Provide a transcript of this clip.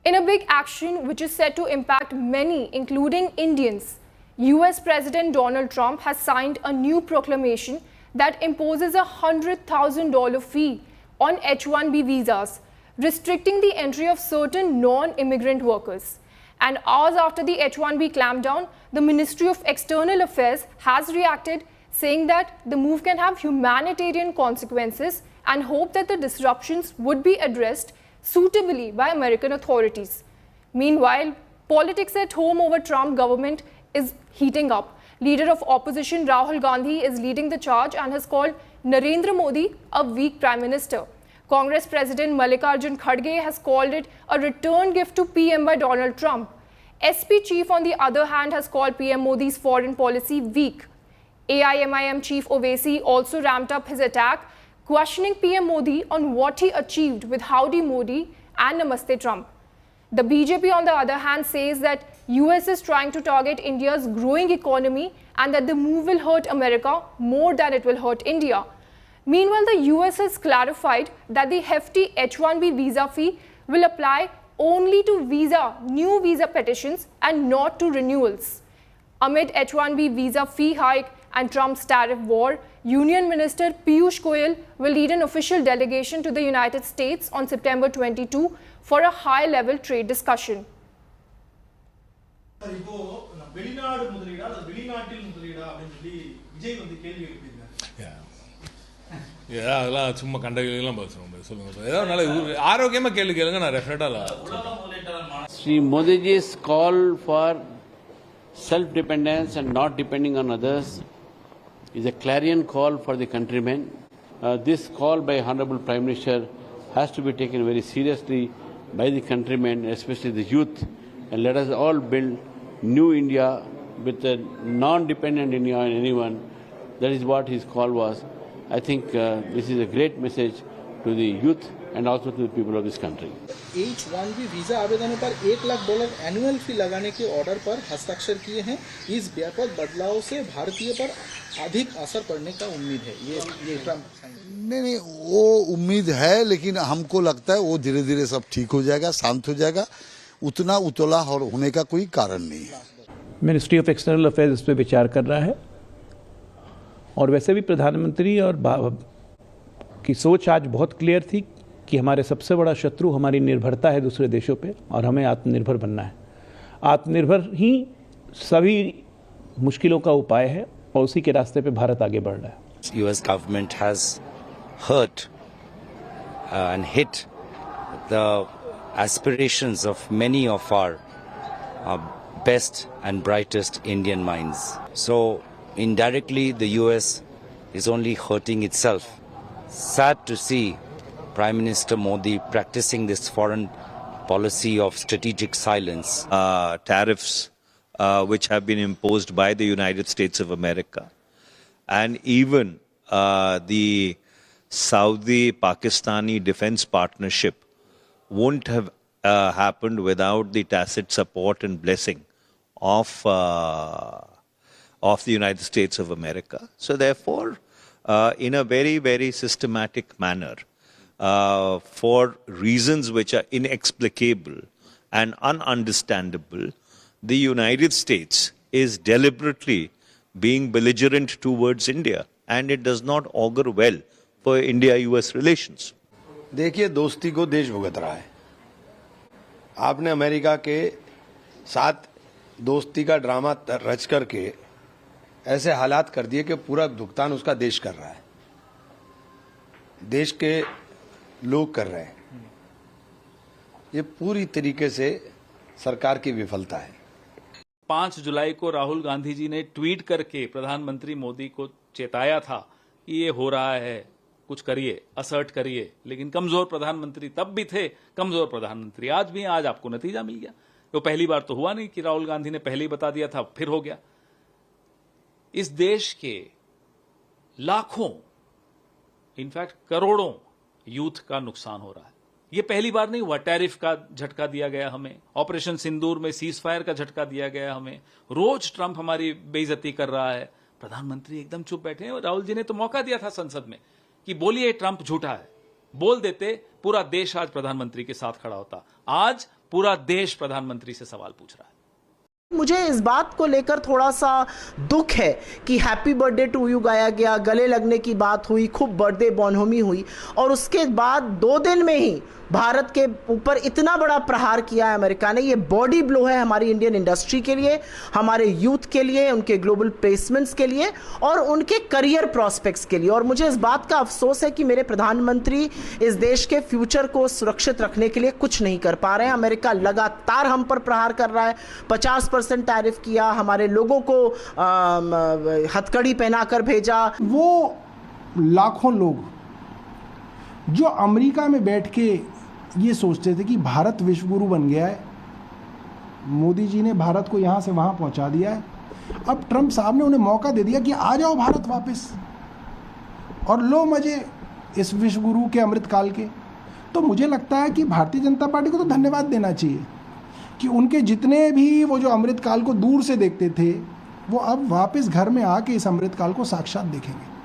In a big action which is set to impact many, including Indians, US President Donald Trump has signed a new proclamation that imposes a $100,000 fee on H-1B visas, restricting the entry of certain non-immigrant workers. And hours after the H-1B clampdown, the Ministry of External Affairs has reacted, saying that the move can have humanitarian consequences and hope that the disruptions would be addressed suitably by American authorities. Meanwhile, politics at home over Trump government is heating up. Leader of opposition Rahul Gandhi is leading the charge and has called Narendra Modi a weak prime minister. Congress President Mallikarjun Kharge has called it a return gift to PM by Donald Trump. SP chief, on the other hand, has called PM Modi's foreign policy weak. AIMIM chief Owaisi also ramped up his attack, questioning PM Modi on what he achieved with Howdy Modi and Namaste Trump. The BJP, on the other hand, says that US is trying to target India's growing economy and that the move will hurt America more than it will hurt India. Meanwhile, the US has clarified that the hefty H-1B visa fee will apply only to new visa petitions and not to renewals. Amid H-1B visa fee hike and Trump's tariff war, Union Minister Piyush Goyal will lead an official delegation to the United States on September 22 for a high-level trade discussion. அதெல்லாம் சும்மா கண்ட கேள்விலாம் பேசுறோம். சொல்லுங்க ஏதாவது நல்ல ஆரோக்கியமா கேள்வி கேளுங்க, நான் டெஃபினட்டா. Sri Modiji's call for self-dependence and not depending on others is a clarion call for the countrymen. This call by Honorable Prime Minister has to be taken very seriously by the countrymen, especially the youth, and let us all build new India with a non-dependent India on anyone. That is what his call was. I think this is a great message to the youth and also to the people of this country. H-1B visa आवेदनों पर $1 lakh annual फी लगाने के order पर हस्ताक्षर किए हैं. इस व्यापक बदलाव से भारतीय पर अधिक असर पड़ने का उम्मीद है. ये ट्रम्प नहीं वो उम्मीद है, लेकिन हमको लगता है वो धीरे धीरे सब ठीक हो जाएगा, शांत हो जाएगा. उतना उतला होने का कोई कारण नहीं है. मिनिस्ट्री ऑफ एक्सटर्नल अफेयर्स इस पर विचार कर रहा है और वैसे भी प्रधानमंत्री और की सोच आज बहुत क्लियर थी कि हमारे सबसे बड़ा शत्रु हमारी निर्भरता है दूसरे देशों पे और हमें आत्मनिर्भर बनना है. आत्मनिर्भर ही सभी मुश्किलों का उपाय है और उसी के रास्ते पे भारत आगे बढ़ रहा है. US government has hurt and hit the aspirations of many of our best and brightest Indian minds. So indirectly the US is only hurting itself. Sad to see Prime Minister Modi practicing this foreign policy of strategic silence. Tariffs which have been imposed by the United States of America, and even the Saudi-Pakistani defense partnership wouldn't have happened without the tacit support and blessing of the United States of America. So therefore, in a very, very systematic manner, for reasons which are inexplicable and ununderstandable, the United States is deliberately being belligerent towards India, and it does not augur well for India-US relations. देखिए, दोस्ती को देश भुगत रहा है. आपने America के साथ दोस्ती का ड्रामा रच करके ऐसे हालात कर दिए कि पूरा भुगतान उसका देश कर रहा है, देश के लोग कर रहे हैं. ये पूरी तरीके से सरकार की विफलता है. 5 जुलाई को राहुल गांधी जी ने ट्वीट करके प्रधानमंत्री मोदी को चेताया था कि ये हो रहा है, कुछ करिए, असर्ट करिए. लेकिन कमजोर प्रधानमंत्री तब भी थे, कमजोर प्रधानमंत्री आज भी हैं. आज आपको नतीजा मिल गया. वो पहली बार तो हुआ नहीं कि राहुल गांधी ने पहले ही बता दिया था, फिर हो गया. इस देश के लाखों, इनफैक्ट करोड़ों यूथ का नुकसान हो रहा है. ये पहली बार नहीं हुआ. टैरिफ का झटका दिया गया हमें, ऑपरेशन सिंदूर में सीज फायर का झटका दिया गया हमें, रोज ट्रंप हमारी बेइज्जती कर रहा है. प्रधानमंत्री एकदम चुप बैठे हैं. राहुल जी ने तो मौका दिया था संसद में कि बोलिए ट्रंप झूठा है. बोल देते, पूरा देश आज प्रधानमंत्री के साथ खड़ा होता. आज पूरा देश प्रधानमंत्री से सवाल पूछ रहा है। मुझे इस बात को लेकर थोड़ा सा दुख है कि हैप्पी बर्थडे टू यू गाया गया, गले लगने की बात हुई, खूब बर्थडे बोनहोमी हुई और उसके बाद 2 दिन में ही भारत के ऊपर इतना बड़ा प्रहार किया है अमेरिका ने। ये बॉडी ब्लो है हमारी इंडियन इंडस्ट्री के लिए, हमारे यूथ के लिए, उनके ग्लोबल प्लेसमेंट्स के लिए और उनके करियर प्रॉस्पेक्ट्स के लिए। और मुझे इस बात का अफसोस है कि मेरे प्रधानमंत्री इस देश के फ्यूचर को सुरक्षित रखने के लिए कुछ नहीं कर पा रहे हैं। अमेरिका लगातार हम पर प्रहार कर रहा है, 50% टैरिफ किया, हमारे लोगों को हथकड़ी पहनाकर भेजा। वो लाखों लोग जो अमेरिका में बैठ के ये सोचते थे कि भारत विश्वगुरु बन गया है, मोदी जी ने भारत को यहाँ से वहाँ पहुँचा दिया है, अब ट्रंप साहब ने उन्हें मौका दे दिया कि आ जाओ भारत वापस और लो मजे इस विश्वगुरु के अमृतकाल के। तो मुझे लगता है कि भारतीय जनता पार्टी को तो धन्यवाद देना चाहिए कि उनके जितने भी वो जो अमृतकाल को दूर से देखते थे वो अब वापस घर में आके इस अमृतकाल को साक्षात देखेंगे।